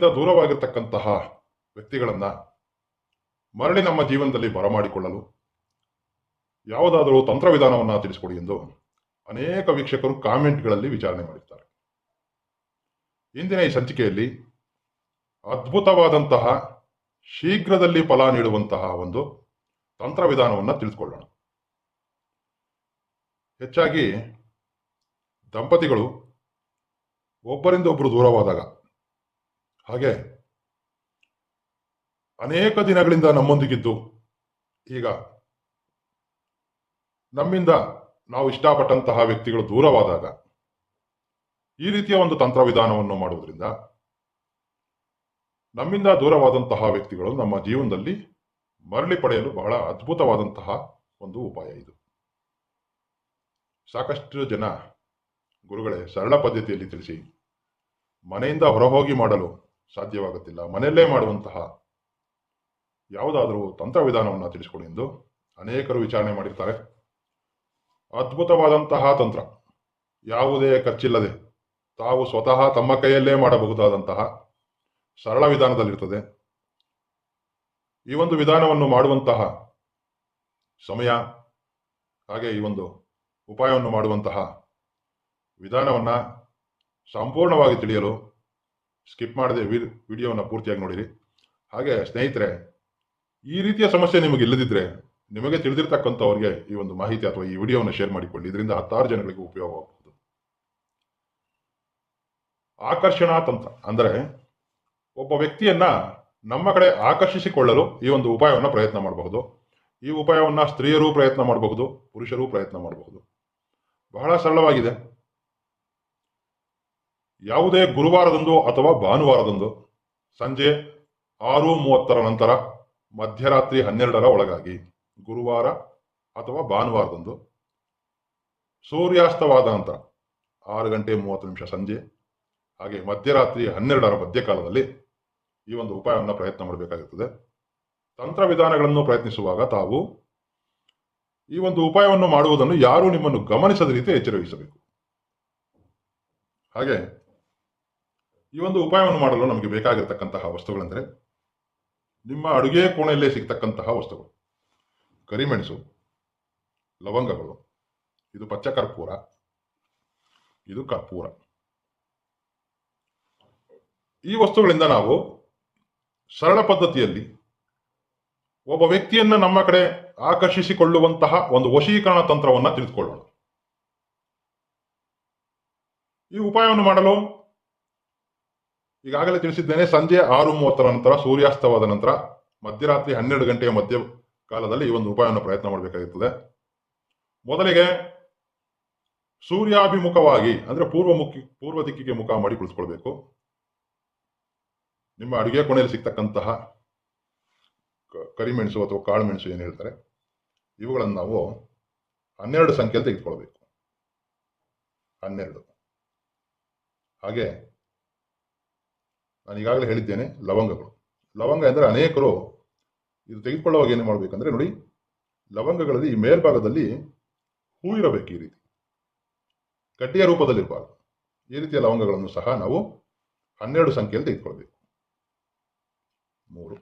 ನಮ್ಮಿಂದ ದೂರವಾಗಿರ್ತಕ್ಕಂತಹ ವ್ಯಕ್ತಿಗಳನ್ನ ಮರಳಿ ನಮ್ಮ ಜೀವನದಲ್ಲಿ ಬರಮಾಡಿಕೊಳ್ಳಲು ಯಾವುದಾದರೂ ತಂತ್ರವಿಧಾನವನ್ನು ತಿಳಿಸಿಕೊಡಿ ಎಂದು ಅನೇಕ ವೀಕ್ಷಕರು ಕಾಮೆಂಟ್ಗಳಲ್ಲಿ ವಿಚಾರಣೆ ಮಾಡಿದ್ದಾರೆ. ಇಂದಿನ ಈ ಸಂಚಿಕೆಯಲ್ಲಿ ಅದ್ಭುತವಾದಂತಹ ಶೀಘ್ರದಲ್ಲಿ ಫಲ ನೀಡುವಂತಹ ಒಂದು ತಂತ್ರವಿಧಾನವನ್ನು ತಿಳಿದುಕೊಳ್ಳೋಣ. ಹೆಚ್ಚಾಗಿ ದಂಪತಿಗಳು ಒಬ್ಬರಿಂದ ಒಬ್ಬರು ದೂರವಾದಾಗ, ಹಾಗೆ ಅನೇಕ ದಿನಗಳಿಂದ ನಮ್ಮೊಂದಿಗಿದ್ದು ಈಗ ನಮ್ಮಿಂದ ನಾವು ಇಷ್ಟಪಟ್ಟಂತಹ ವ್ಯಕ್ತಿಗಳು ದೂರವಾದಾಗ ಈ ರೀತಿಯ ಒಂದು ತಂತ್ರವಿಧಾನವನ್ನು ಮಾಡುವುದರಿಂದ ನಮ್ಮಿಂದ ದೂರವಾದಂತಹ ವ್ಯಕ್ತಿಗಳು ನಮ್ಮ ಜೀವನದಲ್ಲಿ ಮರಳಿ ಪಡೆಯಲು ಬಹಳ ಅದ್ಭುತವಾದಂತಹ ಒಂದು ಉಪಾಯ ಇದು. ಸಾಕಷ್ಟು ಜನ ಗುರುಗಳೇ ಸರಳ ಪದ್ಧತಿಯಲ್ಲಿ ತಿಳಿಸಿ, ಮನೆಯಿಂದ ಹೊರಹೋಗಿ ಮಾಡಲು ಸಾಧ್ಯವಾಗುತ್ತಿಲ್ಲ, ಮನೆಯಲ್ಲೇ ಮಾಡುವಂತಹ ಯಾವುದಾದರೂ ತಂತ್ರವಿಧಾನವನ್ನು ತಿಳಿಸಿಕೊಡಿ ಎಂದು ಅನೇಕರು ವಿಚಾರಣೆ ಮಾಡಿರ್ತಾರೆ. ಅದ್ಭುತವಾದಂತಹ ತಂತ್ರ, ಯಾವುದೇ ಖರ್ಚಿಲ್ಲದೆ ತಾವು ಸ್ವತಃ ತಮ್ಮ ಕೈಯಲ್ಲೇ ಮಾಡಬಹುದಾದಂತಹ ಸರಳ ವಿಧಾನದಲ್ಲಿರ್ತದೆ. ಈ ಒಂದು ವಿಧಾನವನ್ನು ಮಾಡುವಂತಹ ಸಮಯ, ಹಾಗೆ ಈ ಒಂದು ಉಪಾಯವನ್ನು ಮಾಡುವಂತಹ ವಿಧಾನವನ್ನು ಸಂಪೂರ್ಣವಾಗಿ ತಿಳಿಯಲು ಸ್ಕಿಪ್ ಮಾಡದೆ ವಿಡಿಯೋವನ್ನು ಪೂರ್ತಿಯಾಗಿ ನೋಡಿರಿ. ಹಾಗೆ ಸ್ನೇಹಿತರೆ, ಈ ರೀತಿಯ ಸಮಸ್ಯೆ ನಿಮಗೆ ಇಲ್ಲದಿದ್ದರೆ ನಿಮಗೆ ತಿಳಿದಿರ್ತಕ್ಕಂಥವ್ರಿಗೆ ಈ ಒಂದು ಮಾಹಿತಿ ಅಥವಾ ಈ ವಿಡಿಯೋವನ್ನು ಶೇರ್ ಮಾಡಿಕೊಳ್ಳಿ. ಇದರಿಂದ 10 ಜನಗಳಿಗೆ ಉಪಯೋಗವಾಗಬಹುದು. ಆಕರ್ಷಣಾ ತಂತ್ರ ಅಂದರೆ ಒಬ್ಬ ವ್ಯಕ್ತಿಯನ್ನ ನಮ್ಮ ಕಡೆ ಆಕರ್ಷಿಸಿಕೊಳ್ಳಲು ಈ ಒಂದು ಉಪಾಯವನ್ನು ಪ್ರಯತ್ನ ಮಾಡಬಹುದು. ಈ ಉಪಾಯವನ್ನು ಸ್ತ್ರೀಯರು ಪ್ರಯತ್ನ ಮಾಡಬಹುದು, ಪುರುಷರು ಪ್ರಯತ್ನ ಮಾಡಬಹುದು. ಬಹಳ ಸರಳವಾಗಿದೆ. ಯಾವುದೇ ಗುರುವಾರದಂದು ಅಥವಾ ಭಾನುವಾರದಂದು ಸಂಜೆ 6:30 ನಂತರ ಮಧ್ಯರಾತ್ರಿ 12ರ ಒಳಗಾಗಿ, ಗುರುವಾರ ಅಥವಾ ಭಾನುವಾರದಂದು ಸೂರ್ಯಾಸ್ತವಾದ ನಂತರ 6:30 ಸಂಜೆ, ಹಾಗೆ ಮಧ್ಯರಾತ್ರಿ 12ರ ಮಧ್ಯಕಾಲದಲ್ಲಿ ಈ ಒಂದು ಉಪಾಯವನ್ನು ಪ್ರಯತ್ನ ಮಾಡಬೇಕಾಗುತ್ತದೆ. ತಂತ್ರವಿಧಾನಗಳನ್ನು ಪ್ರಯತ್ನಿಸುವಾಗ ತಾವು ಈ ಒಂದು ಉಪಾಯವನ್ನು ಮಾಡುವುದನ್ನು ಯಾರೂ ನಿಮ್ಮನ್ನು ಗಮನಿಸದ ರೀತಿ ಎಚ್ಚರ ವಹಿಸಬೇಕು. ಹಾಗೆ ಈ ಒಂದು ಉಪಾಯವನ್ನು ಮಾಡಲು ನಮಗೆ ಬೇಕಾಗಿರತಕ್ಕಂತಹ ವಸ್ತುಗಳೆಂದರೆ ನಿಮ್ಮ ಅಡುಗೆ ಕೋಣೆಯಲ್ಲೇ ಸಿಗ್ತಕ್ಕಂತಹ ವಸ್ತುಗಳು: ಕರಿಮೆಣಸು, ಲವಂಗಗಳು, ಇದು ಪಚ್ಚ ಕರ್ಪೂರ, ಇದು ಕರ್ಪೂರ. ಈ ವಸ್ತುಗಳಿಂದ ನಾವು ಸರಳ ಪದ್ಧತಿಯಲ್ಲಿ ಒಬ್ಬ ವ್ಯಕ್ತಿಯನ್ನ ನಮ್ಮ ಕಡೆ ಆಕರ್ಷಿಸಿಕೊಳ್ಳುವಂತಹ ಒಂದು ವಶೀಕರಣ ತಂತ್ರವನ್ನು ತಿಳಿದುಕೊಳ್ಳೋಣ. ಈ ಉಪಾಯವನ್ನು ಮಾಡಲು ಈಗಾಗಲೇ ತಿಳಿಸಿದ್ದೇನೆ, ಸಂಜೆ 6:30 ನಂತರ, ಸೂರ್ಯಾಸ್ತವಾದ ನಂತರ, ಮಧ್ಯರಾತ್ರಿ 12 ಗಂಟೆಯ ಮಧ್ಯ ಕಾಲದಲ್ಲಿ ಈ ಒಂದು ಉಪಾಯವನ್ನು ಪ್ರಯತ್ನ ಮಾಡಬೇಕಾಗುತ್ತದೆ. ಮೊದಲಿಗೆ ಸೂರ್ಯಾಭಿಮುಖವಾಗಿ ಅಂದ್ರೆ ಪೂರ್ವ ದಿಕ್ಕಿಗೆ ಮುಖ ಮಾಡಿ ಕುಳಿತುಕೊಳ್ಬೇಕು. ನಿಮ್ಮ ಅಡುಗೆ ಕೋಣೆಯಲ್ಲಿ ಸಿಗ್ತಕ್ಕಂತಹ ಕರಿಮೆಣಸು ಅಥವಾ ಕಾಳು ಮೆಣಸು ಏನು ಹೇಳ್ತಾರೆ, ಇವುಗಳನ್ನು ನಾವು 12 ಸಂಖ್ಯೆಯಲ್ಲಿ ತೆಗೆದುಕೊಳ್ಬೇಕು. 12. ಹಾಗೆ ನಾನು ಈಗಾಗಲೇ ಹೇಳಿದ್ದೇನೆ, ಲವಂಗಗಳು. ಲವಂಗ ಅಂದರೆ ಅನೇಕರು ಇದು ತೆಗೆದುಕೊಳ್ಳುವಾಗ ಏನು ಮಾಡಬೇಕಂದ್ರೆ, ನೋಡಿ, ಲವಂಗಗಳಲ್ಲಿ ಈ ಮೇಲ್ಭಾಗದಲ್ಲಿ ಹೂ ಇರಬೇಕು. ಈ ರೀತಿ ಗಟ್ಟಿಯ ರೂಪದಲ್ಲಿರಬಾರ್ದು. ಈ ರೀತಿಯ ಲವಂಗಗಳನ್ನು ಸಹ ನಾವು 12 ಸಂಖ್ಯೆಯಲ್ಲಿ ತೆಗೆದುಕೊಳ್ಬೇಕು. 3,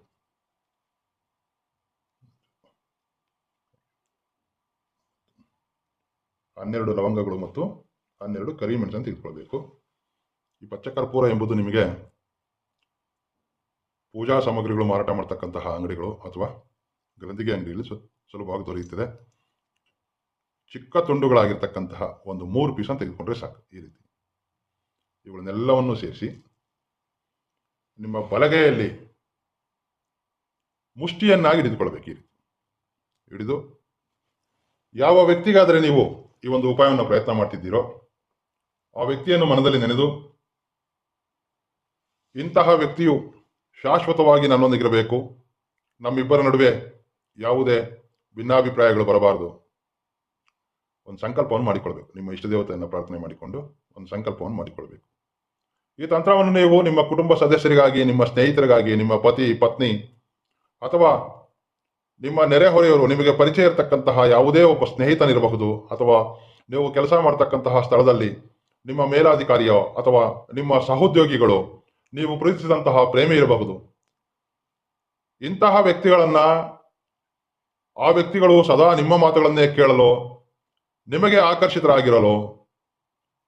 12 ಲವಂಗಗಳು ಮತ್ತು 12 ಕರಿಮೆಣಸನ್ನು ತೆಗೆದುಕೊಳ್ಬೇಕು. ಈ ಪಚ್ಚ ಕರ್ಪೂರ ಎಂಬುದು ನಿಮಗೆ ಪೂಜಾ ಸಾಮಗ್ರಿಗಳು ಮಾರಾಟ ಮಾಡತಕ್ಕಂತಹ ಅಂಗಡಿಗಳು ಅಥವಾ ಗ್ರಂಥಿಗೆ ಅಂಗಡಿಯಲ್ಲಿ ಸುಲಭವಾಗಿ ದೊರೆಯುತ್ತದೆ. ಚಿಕ್ಕ ತುಂಡುಗಳಾಗಿರ್ತಕ್ಕಂತಹ ಒಂದು 3 ಪೀಸನ್ನು ತೆಗೆದುಕೊಂಡ್ರೆ ಸಾಕು. ಈ ರೀತಿ ಇವುಗಳನ್ನೆಲ್ಲವನ್ನು ಸೇರಿಸಿ ನಿಮ್ಮ ಬಲಗೈಯಲ್ಲಿ ಮುಷ್ಟಿಯನ್ನಾಗಿ ಹಿಡಿದುಕೊಳ್ಬೇಕು. ಈ ರೀತಿ ಹಿಡಿದು ಯಾವ ವ್ಯಕ್ತಿಗಾದರೆ ನೀವು ಈ ಒಂದು ಉಪಾಯವನ್ನು ಪ್ರಯತ್ನ ಮಾಡ್ತಿದ್ದೀರೋ ಆ ವ್ಯಕ್ತಿಯನ್ನು ಮನದಲ್ಲಿ ನೆನೆದು, ಇಂತಹ ವ್ಯಕ್ತಿಯು ಶಾಶ್ವತವಾಗಿ ನನ್ನೊಂದಿಗಿರಬೇಕು, ನಮ್ಮಿಬ್ಬರ ನಡುವೆ ಯಾವುದೇ ಭಿನ್ನಾಭಿಪ್ರಾಯಗಳು ಬರಬಾರದು, ಒಂದು ಸಂಕಲ್ಪವನ್ನು ಮಾಡಿಕೊಳ್ಬೇಕು. ನಿಮ್ಮ ಇಷ್ಟ ದೇವತೆಯನ್ನು ಪ್ರಾರ್ಥನೆ ಮಾಡಿಕೊಂಡು ಒಂದು ಸಂಕಲ್ಪವನ್ನು ಮಾಡಿಕೊಳ್ಬೇಕು. ಈ ತಂತ್ರವನ್ನು ನೀವು ನಿಮ್ಮ ಕುಟುಂಬ ಸದಸ್ಯರಿಗಾಗಿ, ನಿಮ್ಮ ಸ್ನೇಹಿತರಿಗಾಗಿ, ನಿಮ್ಮ ಪತಿ ಪತ್ನಿ ಅಥವಾ ನಿಮ್ಮ ನೆರೆಹೊರೆಯವರು, ನಿಮಗೆ ಪರಿಚಯ ಇರತಕ್ಕಂತಹ ಯಾವುದೇ ಒಬ್ಬ ಸ್ನೇಹಿತನಿರಬಹುದು, ಅಥವಾ ನೀವು ಕೆಲಸ ಮಾಡತಕ್ಕಂತಹ ಸ್ಥಳದಲ್ಲಿ ನಿಮ್ಮ ಮೇಲಾಧಿಕಾರಿಯೋ ಅಥವಾ ನಿಮ್ಮ ಸಹೋದ್ಯೋಗಿಗಳು ನೀವು ಪ್ರೀತಿಸಿದಂತಹ ಪ್ರೇಮಿ ಇರಬಹುದು. ಇಂತಹ ವ್ಯಕ್ತಿಗಳನ್ನ, ಆ ವ್ಯಕ್ತಿಗಳು ಸದಾ ನಿಮ್ಮ ಮಾತುಗಳನ್ನೇ ಕೇಳಲು, ನಿಮಗೆ ಆಕರ್ಷಿತರಾಗಿರಲು,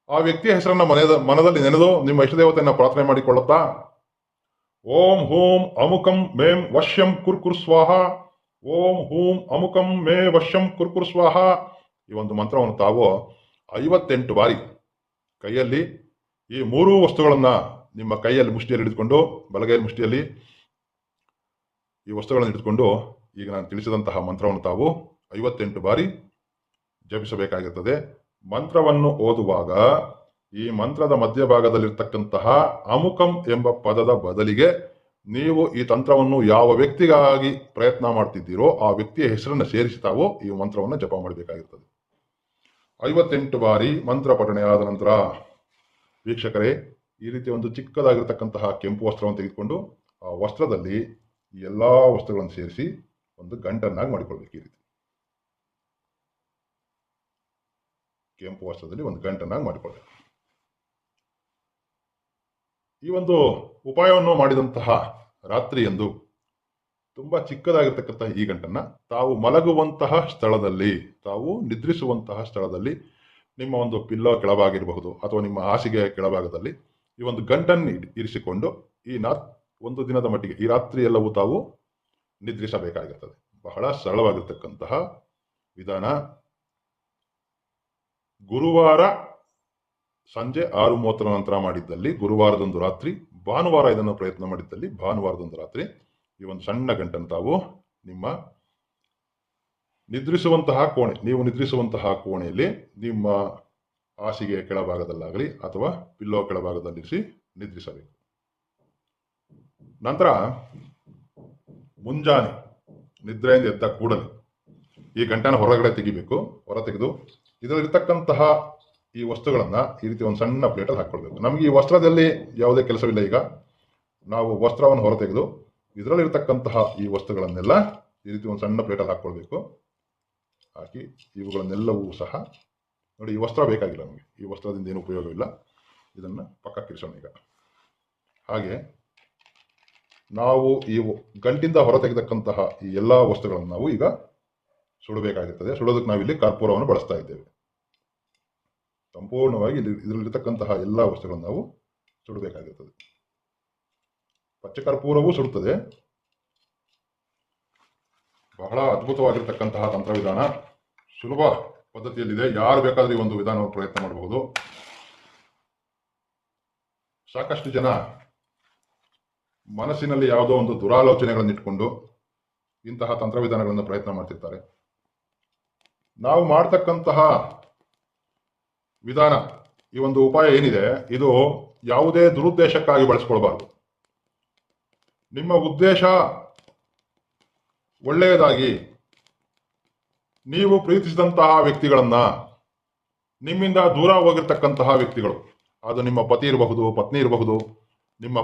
ಆ ವ್ಯಕ್ತಿಯ ಹೆಸರನ್ನ ಮನದಲ್ಲಿ ನೆನೆದು ನಿಮ್ಮ ಇಷ್ಟದೇವತೆಯನ್ನ ಪ್ರಾರ್ಥನೆ ಮಾಡಿಕೊಳ್ಳುತ್ತಾ ಓಂ ಹೂಂ ಅಮುಕಂ ಮೇಂ ವಶ್ಯಂ ಕುರ್ಕುರ್ ಸ್ವಾಹ, ಓಂ ಹೂಂ ಅಮುಕಂ ಮೇ ವಶ್ಯಂ ಕುರ್ಕುರ್ ಸ್ವಾಹ, ಈ ಒಂದು ಮಂತ್ರವನ್ನು ತಾವು 58 ಬಾರಿ ಕೈಯಲ್ಲಿ ಈ 3 ವಸ್ತುಗಳನ್ನ ನಿಮ್ಮ ಕೈಯಲ್ಲಿ ಮುಷ್ಟಿಯಲ್ಲಿ ಹಿಡಿದುಕೊಂಡು, ಬಲಗೈಯಲ್ಲಿ ಮುಷ್ಟಿಯಲ್ಲಿ ಈ ವಸ್ತುಗಳನ್ನು ಹಿಡಿದುಕೊಂಡು ಈಗ ನಾನು ತಿಳಿಸಿದಂತಹ ಮಂತ್ರವನ್ನು ತಾವು 58 ಬಾರಿ ಜಪಿಸಬೇಕಾಗಿರುತ್ತದೆ. ಮಂತ್ರವನ್ನು ಓದುವಾಗ ಈ ಮಂತ್ರದ ಮಧ್ಯಭಾಗದಲ್ಲಿರ್ತಕ್ಕಂತಹ ಅಮುಕಂ ಎಂಬ ಪದದ ಬದಲಿಗೆ ನೀವು ಈ ತಂತ್ರವನ್ನು ಯಾವ ವ್ಯಕ್ತಿಗಾಗಿ ಪ್ರಯತ್ನ ಮಾಡ್ತಿದ್ದೀರೋ ಆ ವ್ಯಕ್ತಿಯ ಹೆಸರನ್ನು ಸೇರಿಸಿ ತಾವು ಈ ಮಂತ್ರವನ್ನು ಜಪ ಮಾಡಬೇಕಾಗಿರ್ತದೆ. 58 ಬಾರಿ ಮಂತ್ರ ಪಠಣೆಯಾದ ನಂತರ ವೀಕ್ಷಕರೇ, ಈ ರೀತಿ ಒಂದು ಚಿಕ್ಕದಾಗಿರ್ತಕ್ಕಂತಹ ಕೆಂಪು ವಸ್ತ್ರವನ್ನು ತೆಗೆದುಕೊಂಡು ಆ ವಸ್ತ್ರದಲ್ಲಿ ಈ ಎಲ್ಲ ವಸ್ತುಗಳನ್ನು ಸೇರಿಸಿ ಒಂದು ಗಂಟನ್ನಾಗಿ ಮಾಡಿಕೊಳ್ಬೇಕು. ಈ ರೀತಿ ಕೆಂಪು ವಸ್ತ್ರದಲ್ಲಿ ಒಂದು ಗಂಟನ್ನಾಗಿ ಮಾಡಿಕೊಳ್ಬೇಕು. ಈ ಒಂದು ಉಪಾಯವನ್ನು ಮಾಡಿದಂತಹ ರಾತ್ರಿಯಂದು ತುಂಬಾ ಚಿಕ್ಕದಾಗಿರ್ತಕ್ಕಂತಹ ಈ ಗಂಟನ್ನ ತಾವು ಮಲಗುವಂತಹ ಸ್ಥಳದಲ್ಲಿ, ತಾವು ನಿದ್ರಿಸುವಂತಹ ಸ್ಥಳದಲ್ಲಿ, ನಿಮ್ಮ ಒಂದು ಪಿಲ್ಲೋ ಕೆಳಭಾಗಿರಬಹುದು ಅಥವಾ ನಿಮ್ಮ ಹಾಸಿಗೆಯ ಕೆಳಭಾಗದಲ್ಲಿ ಈ ಒಂದು ಗಂಟನ್ನು ಇರಿಸಿಕೊಂಡು ಒಂದು ದಿನದ ಮಟ್ಟಿಗೆ ಈ ರಾತ್ರಿ ಎಲ್ಲವೂ ತಾವು ನಿದ್ರಿಸಬೇಕಾಗಿರ್ತದೆ. ಬಹಳ ಸರಳವಾಗಿರ್ತಕ್ಕಂತಹ ವಿಧಾನ. ಗುರುವಾರ ಸಂಜೆ 6:30 ನಂತರ ಮಾಡಿದ್ದಲ್ಲಿ ಗುರುವಾರದೊಂದು ರಾತ್ರಿ, ಭಾನುವಾರ ಇದನ್ನು ಪ್ರಯತ್ನ ಮಾಡಿದ್ದಲ್ಲಿ ಭಾನುವಾರದೊಂದು ರಾತ್ರಿ ಈ ಒಂದು ಸಣ್ಣ ಗಂಟನ್ನು ತಾವು ನಿಮ್ಮ ನೀವು ನಿದ್ರಿಸುವಂತಹ ಕೋಣೆಯಲ್ಲಿ ನಿಮ್ಮ ಹಾಸಿಗೆಯ ಕೆಳಭಾಗದಲ್ಲಾಗಲಿ ಅಥವಾ ಪಿಲ್ಲೋ ಕೆಳಭಾಗದಲ್ಲಿರಿಸಿ ನಿದ್ರಿಸಬೇಕು. ನಂತರ ಮುಂಜಾನೆ ನಿದ್ರೆಯಿಂದ ಎದ್ದ ಕೂಡಲೇ ಈ ಗಂಟನ ಹೊರಗಡೆ ತೆಗಿಬೇಕು. ಹೊರ ತೆಗೆದು ಇದರಲ್ಲಿರ್ತಕ್ಕಂತಹ ಈ ವಸ್ತುಗಳನ್ನ ಈ ರೀತಿ ಒಂದು ಸಣ್ಣ ಪ್ಲೇಟಲ್ಲಿ ಹಾಕೊಳ್ಬೇಕು. ನಮಗೆ ಈ ವಸ್ತ್ರದಲ್ಲಿ ಯಾವುದೇ ಕೆಲಸವಿಲ್ಲ. ಈಗ ನಾವು ವಸ್ತ್ರವನ್ನು ಹೊರ ತೆಗೆದು ಇದರಲ್ಲಿರ್ತಕ್ಕಂತಹ ಈ ವಸ್ತುಗಳನ್ನೆಲ್ಲ ಈ ರೀತಿ ಒಂದು ಸಣ್ಣ ಪ್ಲೇಟಲ್ಲಿ ಹಾಕೊಳ್ಬೇಕು. ಹಾಕಿ ಇವುಗಳನ್ನೆಲ್ಲವೂ ಸಹ ನೋಡಿ, ಈ ವಸ್ತ್ರ ಬೇಕಾಗಿಲ್ಲ ನಮಗೆ, ಈ ವಸ್ತ್ರದಿಂದ ಏನು ಉಪಯೋಗವಿಲ್ಲ. ಇದನ್ನು ಪಕ್ಕಕ್ಕಿರಿಸೋಣ. ಈಗ ಹಾಗೆ ನಾವು ಈ ಗಂಟಿಂದ ಹೊರ ತೆಗೆದಕ್ಕಂತಹ ಈ ಎಲ್ಲ ವಸ್ತುಗಳನ್ನು ನಾವು ಈಗ ಸುಡಬೇಕಾಗಿರ್ತದೆ. ಸುಡೋದಕ್ಕೆ ನಾವಿಲ್ಲಿ ಕರ್ಪೂರವನ್ನು ಬಳಸ್ತಾ ಇದ್ದೇವೆ. ಸಂಪೂರ್ಣವಾಗಿ ಇದರಲ್ಲಿರ್ತಕ್ಕಂತಹ ಎಲ್ಲ ವಸ್ತುಗಳನ್ನು ನಾವು ಸುಡಬೇಕಾಗಿರ್ತದೆ. ಪಚ್ಚ ಕರ್ಪೂರವೂ ಸುಡುತ್ತದೆ. ಬಹಳ ಅದ್ಭುತವಾಗಿರ್ತಕ್ಕಂತಹ ತಂತ್ರವಿಧಾನ, ಸುಲಭ ಪದ್ಧತಿಯಲ್ಲಿದೆ. ಯಾರು ಬೇಕಾದರೂ ಈ ಒಂದು ವಿಧಾನವನ್ನು ಪ್ರಯತ್ನ ಮಾಡಬಹುದು. ಸಾಕಷ್ಟು ಜನ ಮನಸ್ಸಿನಲ್ಲಿ ಯಾವುದೋ ಒಂದು ದುರಾಲೋಚನೆಗಳನ್ನು ಇಟ್ಕೊಂಡು ಇಂತಹ ತಂತ್ರವಿಧಾನಗಳನ್ನು ಪ್ರಯತ್ನ ಮಾಡ್ತಿರ್ತಾರೆ. ನಾವು ಮಾಡ್ತಕ್ಕಂತಹ ವಿಧಾನ, ಈ ಒಂದು ಉಪಾಯ ಏನಿದೆ, ಇದು ಯಾವುದೇ ದುರುದ್ದೇಶಕ್ಕಾಗಿ ಬಳಸ್ಕೊಳ್ಬಾರ್ದು. ನಿಮ್ಮ ಉದ್ದೇಶ ಒಳ್ಳೆಯದಾಗಿ ನೀವು ಪ್ರೀತಿಸಿದಂತಹ ವ್ಯಕ್ತಿಗಳನ್ನ, ನಿಮ್ಮಿಂದ ದೂರ ಹೋಗಿರ್ತಕ್ಕಂತಹ ವ್ಯಕ್ತಿಗಳು, ಅದು ನಿಮ್ಮ ಪತಿ ಇರಬಹುದು, ಪತ್ನಿ ಇರಬಹುದು, ನಿಮ್ಮ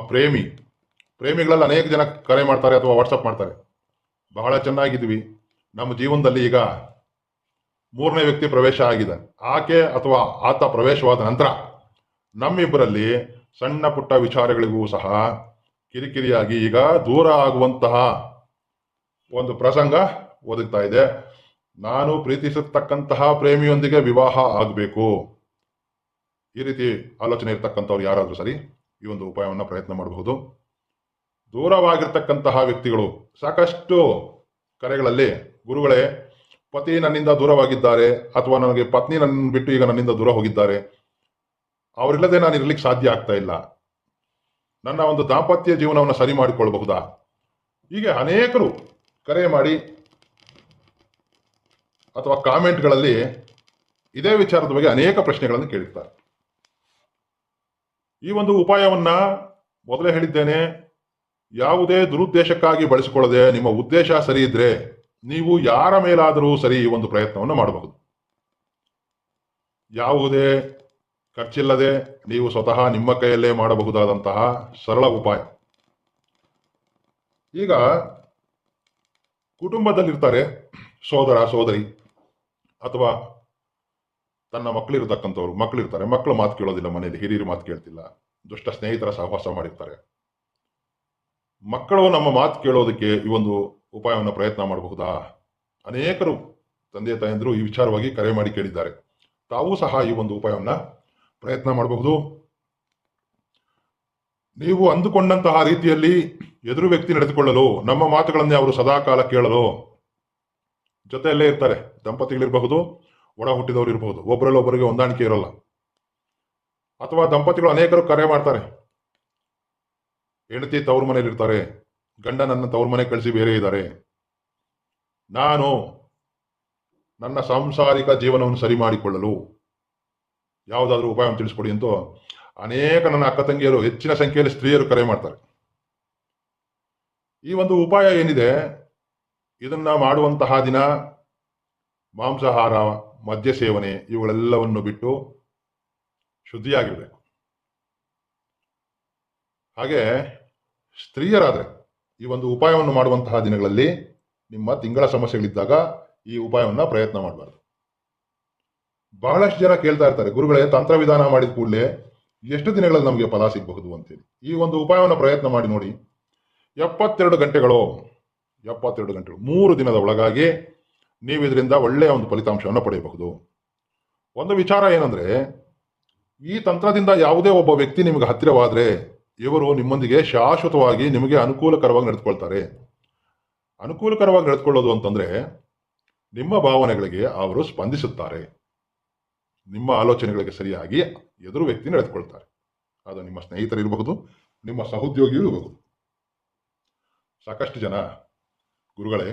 ಪ್ರೇಮಿಗಳಲ್ಲಿ ಅನೇಕ ಜನ ಕರೆ ಮಾಡ್ತಾರೆ ಅಥವಾ ವಾಟ್ಸಪ್ ಮಾಡ್ತಾರೆ. ಬಹಳ ಚೆನ್ನಾಗಿದ್ವಿ, ನಮ್ಮ ಜೀವನದಲ್ಲಿ ಈಗ 3ನೇ ವ್ಯಕ್ತಿ ಪ್ರವೇಶ ಆಗಿದೆ. ಆಕೆ ಅಥವಾ ಆತ ಪ್ರವೇಶವಾದ ನಂತರ ನಮ್ಮಿಬ್ಬರಲ್ಲಿ ಸಣ್ಣ ಪುಟ್ಟ ವಿಚಾರಗಳಿಗೂ ಸಹ ಕಿರಿಕಿರಿಯಾಗಿ ಈಗ ದೂರ ಆಗುವಂತಹ ಒಂದು ಪ್ರಸಂಗ ಒದಗ್ತಾ ಇದೆ. ನಾನು ಪ್ರೀತಿಸತಕ್ಕಂತಹ ಪ್ರೇಮಿಯೊಂದಿಗೆ ವಿವಾಹ ಆಗಬೇಕು, ಈ ರೀತಿ ಆಲೋಚನೆ ಇರ್ತಕ್ಕಂಥವ್ರು ಯಾರಾದರೂ ಸರಿ ಈ ಒಂದು ಉಪಾಯವನ್ನು ಪ್ರಯತ್ನ ಮಾಡಬಹುದು. ದೂರವಾಗಿರ್ತಕ್ಕಂತಹ ವ್ಯಕ್ತಿಗಳು ಸಾಕಷ್ಟು ಕರೆಗಳಲ್ಲಿ, ಗುರುಗಳೇ ಪತಿ ನನ್ನಿಂದ ದೂರವಾಗಿದ್ದಾರೆ ಅಥವಾ ನನಗೆ ಪತ್ನಿ ನನ್ನ ಬಿಟ್ಟು ಈಗ ನನ್ನಿಂದ ದೂರ ಹೋಗಿದ್ದಾರೆ, ಅವರಿಲ್ಲದೆ ನಾನು ಇರ್ಲಿಕ್ಕೆ ಸಾಧ್ಯ ಆಗ್ತಾ ಇಲ್ಲ, ನನ್ನ ಒಂದು ದಾಂಪತ್ಯ ಜೀವನವನ್ನು ಸರಿ ಮಾಡಿಕೊಳ್ಳಬಹುದಾ? ಹೀಗೆ ಅನೇಕರು ಕರೆ ಮಾಡಿ ಅಥವಾ ಕಾಮೆಂಟ್ಗಳಲ್ಲಿ ಇದೇ ವಿಚಾರದ ಬಗ್ಗೆ ಅನೇಕ ಪ್ರಶ್ನೆಗಳನ್ನು ಕೇಳಿರ್ತಾರೆ. ಈ ಒಂದು ಉಪಾಯವನ್ನ ಮೊದಲೇ ಹೇಳಿದ್ದೇನೆ, ಯಾವುದೇ ದುರುದ್ದೇಶಕ್ಕಾಗಿ ಬಳಸಿಕೊಳ್ಳದೆ ನಿಮ್ಮ ಉದ್ದೇಶ ಸರಿ ಇದ್ರೆ ನೀವು ಯಾರ ಮೇಲಾದರೂ ಸರಿ ಈ ಒಂದು ಪ್ರಯತ್ನವನ್ನು ಮಾಡಬಹುದು. ಯಾವುದೇ ಖರ್ಚಿಲ್ಲದೆ ನೀವು ಸ್ವತಃ ನಿಮ್ಮ ಕೈಯಲ್ಲೇ ಮಾಡಬಹುದಾದಂತಹ ಸರಳ ಉಪಾಯ. ಈಗ ಕುಟುಂಬದಲ್ಲಿರ್ತಾರೆ ಸೋದರ ಸೋದರಿ ಅಥವಾ ತನ್ನ ಮಕ್ಕಳಿರ್ತಕ್ಕಂಥವ್ರು, ಮಕ್ಕಳಿರ್ತಾರೆ, ಮಕ್ಕಳು ಮಾತು ಕೇಳೋದಿಲ್ಲ, ಮನೆಯಲ್ಲಿ ಹಿರಿಯರು ಮಾತು ಕೇಳ್ತಿಲ್ಲ, ದುಷ್ಟ ಸ್ನೇಹಿತರ ಸಹವಾಸ ಮಾಡಿರ್ತಾರೆ. ಮಕ್ಕಳು ನಮ್ಮ ಮಾತು ಕೇಳೋದಕ್ಕೆ ಈ ಒಂದು ಉಪಾಯವನ್ನು ಪ್ರಯತ್ನ ಮಾಡಬಹುದಾ? ಅನೇಕರು ತಂದೆ ತಾಯಂದಿರು ಈ ವಿಚಾರವಾಗಿ ಕರೆ ಮಾಡಿ ಕೇಳಿದ್ದಾರೆ. ತಾವೂ ಸಹ ಈ ಒಂದು ಉಪಾಯವನ್ನ ಪ್ರಯತ್ನ ಮಾಡಬಹುದು. ನೀವು ಅಂದುಕೊಂಡಂತಹ ರೀತಿಯಲ್ಲಿ ಎದುರು ವ್ಯಕ್ತಿ ನಡೆದುಕೊಳ್ಳಲು, ನಮ್ಮ ಮಾತುಗಳನ್ನೇ ಅವರು ಸದಾಕಾಲ ಕೇಳಲು ಜೊತೆಯಲ್ಲೇ ಇರ್ತಾರೆ. ದಂಪತಿಗಳಿರಬಹುದು, ಒಡ ಹುಟ್ಟಿದವರು ಇರಬಹುದು, ಒಬ್ಬರಲ್ಲಿ ಒಬ್ಬರಿಗೆ ಹೊಂದಾಣಿಕೆ ಇರೋಲ್ಲ. ಅಥವಾ ದಂಪತಿಗಳು ಅನೇಕರು ಕರೆ ಮಾಡ್ತಾರೆ, ಹೆಂಡತಿ ತವ್ರ ಮನೇಲಿ ಇರ್ತಾರೆ, ಗಂಡ ನನ್ನ ತವ್ರ ಮನೆ ಕಳಿಸಿ ಬೇರೆ ಇದ್ದಾರೆ, ನಾನು ನನ್ನ ಸಾಂಸಾರಿಕ ಜೀವನವನ್ನು ಸರಿ ಮಾಡಿಕೊಳ್ಳಲು ಯಾವುದಾದ್ರೂ ಉಪಾಯವನ್ನು ತಿಳಿಸ್ಕೊಡಿ ಅಂತೂ ಅನೇಕ ನನ್ನ ಅಕ್ಕ ತಂಗಿಯರು, ಹೆಚ್ಚಿನ ಸಂಖ್ಯೆಯಲ್ಲಿ ಸ್ತ್ರೀಯರು ಕರೆ ಮಾಡ್ತಾರೆ. ಈ ಒಂದು ಉಪಾಯ ಏನಿದೆ, ಇದನ್ನ ಮಾಡುವಂತಹ ದಿನ ಮಾಂಸಾಹಾರ, ಮದ್ಯ ಸೇವನೆ ಇವುಗಳೆಲ್ಲವನ್ನು ಬಿಟ್ಟು ಶುದ್ಧಿಯಾಗಿರ್ಬೇಕು. ಹಾಗೆ ಸ್ತ್ರೀಯರಾದ್ರೆ ಈ ಒಂದು ಉಪಾಯವನ್ನು ಮಾಡುವಂತಹ ದಿನಗಳಲ್ಲಿ ನಿಮ್ಮ ತಿಂಗಳ ಸಮಸ್ಯೆಗಳಿದ್ದಾಗ ಈ ಉಪಾಯವನ್ನ ಪ್ರಯತ್ನ ಮಾಡಬಾರ್ದು. ಬಹಳಷ್ಟು ಜನ ಕೇಳ್ತಾ ಇರ್ತಾರೆ, ಗುರುಗಳೇ ತಂತ್ರವಿಧಾನ ಮಾಡಿದ ಕೂಡಲೇ ಎಷ್ಟು ದಿನಗಳಲ್ಲಿ ನಮಗೆ ಫಲ ಸಿಗಬಹುದು ಅಂತೇಳಿ. ಈ ಒಂದು ಉಪಾಯವನ್ನು ಪ್ರಯತ್ನ ಮಾಡಿ ನೋಡಿ. 72 ಗಂಟೆಗಳು 3 ದಿನದ ಒಳಗಾಗಿ ನೀವು ಇದರಿಂದ ಒಳ್ಳೆಯ ಒಂದು ಫಲಿತಾಂಶವನ್ನು ಪಡೆಯಬಹುದು. ಒಂದು ವಿಚಾರ ಏನಂದ್ರೆ, ಈ ತಂತ್ರದಿಂದ ಯಾವುದೇ ಒಬ್ಬ ವ್ಯಕ್ತಿ ನಿಮಗೆ ಹತ್ತಿರವಾದ್ರೆ ಇವರು ನಿಮ್ಮೊಂದಿಗೆ ಶಾಶ್ವತವಾಗಿ ನಿಮಗೆ ಅನುಕೂಲಕರವಾಗಿ ನಡೆದುಕೊಳ್ತಾರೆ. ಅನುಕೂಲಕರವಾಗಿ ನಡೆದುಕೊಳ್ಳೋದು ಅಂತಂದ್ರೆ ನಿಮ್ಮ ಭಾವನೆಗಳಿಗೆ ಅವರು ಸ್ಪಂದಿಸುತ್ತಾರೆ, ನಿಮ್ಮ ಆಲೋಚನೆಗಳಿಗೆ ಸರಿಯಾಗಿ ಎದುರು ವ್ಯಕ್ತಿ ನಡೆದುಕೊಳ್ತಾರೆ. ಅದು ನಿಮ್ಮ ಸ್ನೇಹಿತರಿರಬಹುದು, ನಿಮ್ಮ ಸಹೋದ್ಯೋಗಿಯೂ ಇರಬಹುದು. ಸಾಕಷ್ಟು ಜನ, ಗುರುಗಳೇ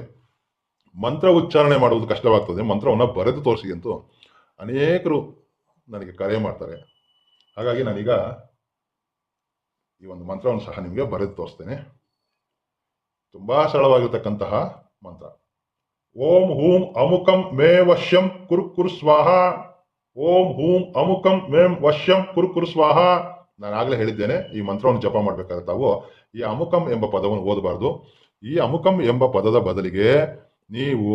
ಮಂತ್ರ ಉಚ್ಚಾರಣೆ ಮಾಡುವುದು ಕಷ್ಟವಾಗ್ತದೆ, ಮಂತ್ರವನ್ನು ಬರೆದು ತೋರಿಸಿ ಅಂತೂ ಅನೇಕರು ನನಗೆ ಕರೆ ಮಾಡ್ತಾರೆ. ಹಾಗಾಗಿ ನಾನೀಗ ಈ ಒಂದು ಮಂತ್ರವನ್ನು ಸಹ ನಿಮಗೆ ಬರೆದು ತೋರಿಸ್ತೇನೆ. ತುಂಬಾ ಸರಳವಾಗಿರ್ತಕ್ಕಂತಹ ಮಂತ್ರ. ಓಂ ಹೂಂ ಅಮುಕಂ ಮೇ ವಶ್ಯಂ ಕುರು ಸ್ವಾಹ. ಓಂ ಹೂಂ ಅಮುಕಂ ಮೇಂ ವಶ್ಯಂ ಕುರು ಸ್ವಾಹ. ನಾನು ಆಗಲೇ ಹೇಳಿದ್ದೇನೆ, ಈ ಮಂತ್ರವನ್ನು ಜಪ ಮಾಡ್ಬೇಕಾದ್ರೆ ತಾವು ಈ ಅಮುಕಂ ಎಂಬ ಪದವನ್ನು ಓದಬಾರ್ದು. ಈ ಅಮುಕಂ ಎಂಬ ಪದದ ಬದಲಿಗೆ ನೀವು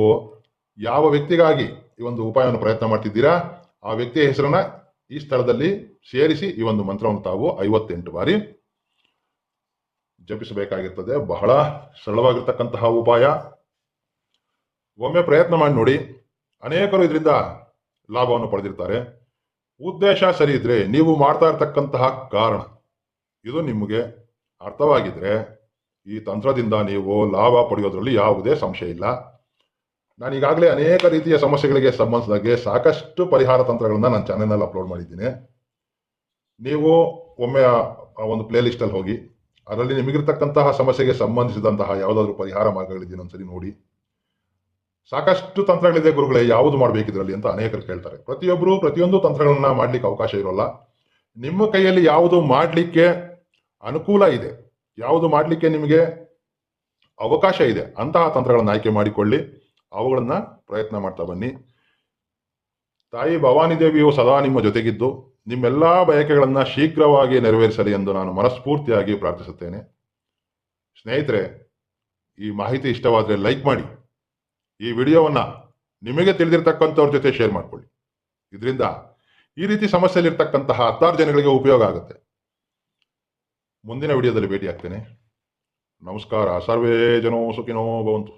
ಯಾವ ವ್ಯಕ್ತಿಗಾಗಿ ಈ ಒಂದು ಉಪಾಯವನ್ನು ಪ್ರಯತ್ನ ಮಾಡ್ತಿದ್ದೀರಾ ಆ ವ್ಯಕ್ತಿಯ ಹೆಸರನ್ನ ಈ ಸ್ಥಳದಲ್ಲಿ ಸೇರಿಸಿ ಈ ಒಂದು ಮಂತ್ರವನ್ನು ತಾವು 58 ಬಾರಿ ಜಪಿಸಬೇಕಾಗಿರ್ತದೆ. ಬಹಳ ಸರಳವಾಗಿರ್ತಕ್ಕಂತಹ ಉಪಾಯ. ಒಮ್ಮೆ ಪ್ರಯತ್ನ ಮಾಡಿ ನೋಡಿ. ಅನೇಕರು ಇದರಿಂದ ಲಾಭವನ್ನು ಪಡೆದಿರ್ತಾರೆ. ಉದ್ದೇಶ ಸರಿ ಇದ್ರೆ, ನೀವು ಮಾಡ್ತಾ ಇರ್ತಕ್ಕಂತಹ ಕಾರಣ ಇದು ನಿಮಗೆ ಅರ್ಥವಾಗಿದ್ರೆ ಈ ತಂತ್ರದಿಂದ ನೀವು ಲಾಭ ಪಡೆಯೋದ್ರಲ್ಲಿ ಯಾವುದೇ ಸಂಶಯ ಇಲ್ಲ. ನಾನು ಈಗಾಗಲೇ ಅನೇಕ ರೀತಿಯ ಸಮಸ್ಯೆಗಳಿಗೆ ಸಂಬಂಧಿಸಿದಾಗೆ ಸಾಕಷ್ಟು ಪರಿಹಾರ ತಂತ್ರಗಳನ್ನ ನನ್ನ ಚಾನೆಲ್ನಲ್ಲಿ ಅಪ್ಲೋಡ್ ಮಾಡಿದ್ದೀನಿ. ನೀವು ಒಮ್ಮೆ ಆ ಒಂದು ಪ್ಲೇ ಲಿಸ್ಟ್ ಅಲ್ಲಿ ಹೋಗಿ ಅದರಲ್ಲಿ ನಿಮಗಿರ್ತಕ್ಕಂತಹ ಸಮಸ್ಯೆಗೆ ಸಂಬಂಧಿಸಿದಂತಹ ಯಾವುದಾದ್ರೂ ಪರಿಹಾರ ಮಾರ್ಗಗಳಿದ್ದೀನಿ ಒಂದ್ಸರಿ ನೋಡಿ. ಸಾಕಷ್ಟು ತಂತ್ರಗಳಿದೆ ಗುರುಗಳೇ, ಯಾವುದು ಮಾಡಬೇಕಿದ್ರಲ್ಲಿ ಅಂತ ಅನೇಕರು ಕೇಳ್ತಾರೆ. ಪ್ರತಿಯೊಬ್ಬರು ಪ್ರತಿಯೊಂದು ತಂತ್ರಗಳನ್ನ ಮಾಡ್ಲಿಕ್ಕೆ ಅವಕಾಶ ಇರೋಲ್ಲ. ನಿಮ್ಮ ಕೈಯಲ್ಲಿ ಯಾವುದು ಮಾಡಲಿಕ್ಕೆ ಅನುಕೂಲ ಇದೆ, ಯಾವುದು ಮಾಡಲಿಕ್ಕೆ ನಿಮಗೆ ಅವಕಾಶ ಇದೆ ಅಂತಹ ತಂತ್ರಗಳನ್ನು ಆಯ್ಕೆ ಮಾಡಿಕೊಳ್ಳಿ. ಅವುಗಳನ್ನ ಪ್ರಯತ್ನ ಮಾಡ್ತಾ ಬನ್ನಿ. ತಾಯಿ ಭವಾನಿ ದೇವಿಯು ಸದಾ ನಿಮ್ಮ ಜೊತೆಗಿದ್ದು ನಿಮ್ಮೆಲ್ಲಾ ಬಯಕೆಗಳನ್ನ ಶೀಘ್ರವಾಗಿ ನೆರವೇರಿಸಲಿ ಎಂದು ನಾನು ಮನಸ್ಫೂರ್ತಿಯಾಗಿ ಪ್ರಾರ್ಥಿಸುತ್ತೇನೆ. ಸ್ನೇಹಿತರೆ, ಈ ಮಾಹಿತಿ ಇಷ್ಟವಾದರೆ ಲೈಕ್ ಮಾಡಿ. ಈ ವಿಡಿಯೋವನ್ನ ನಿಮಗೆ ತಿಳಿದಿರ್ತಕ್ಕಂಥವ್ರ ಜೊತೆ ಶೇರ್ ಮಾಡ್ಕೊಳ್ಳಿ. ಇದರಿಂದ ಈ ರೀತಿ ಸಮಸ್ಯೆಯಲ್ಲಿರ್ತಕ್ಕಂತಹ 10 ಜನಗಳಿಗೆ ಉಪಯೋಗ ಆಗುತ್ತೆ. ಮುಂದಿನ ವಿಡಿಯೋದಲ್ಲಿ ಭೇಟಿ ಆಗ್ತೇನೆ. ನಮಸ್ಕಾರ. ಸರ್ವೇ ಜನೋ ಸುಖಿನೋ ಭವಂತು.